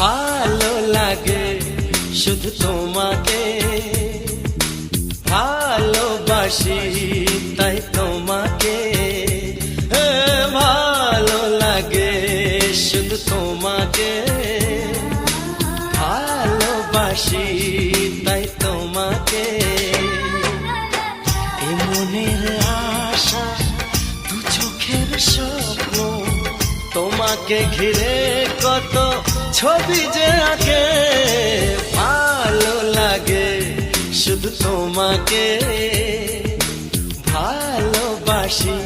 ভালো লাগে শুধু তোমাকে, ভালোবাসি তাই তোমাকে। ভালো লাগে শুধু তোমাকে, ভালোবাসি তাই তোমাকে। এ মনের আশা দু চোখের স্বপ্ন, তোমাকে ঘিরে কত ছবি যে আঁকে। ভালো লাগে শুধু তোমাকে, ভালোবাসি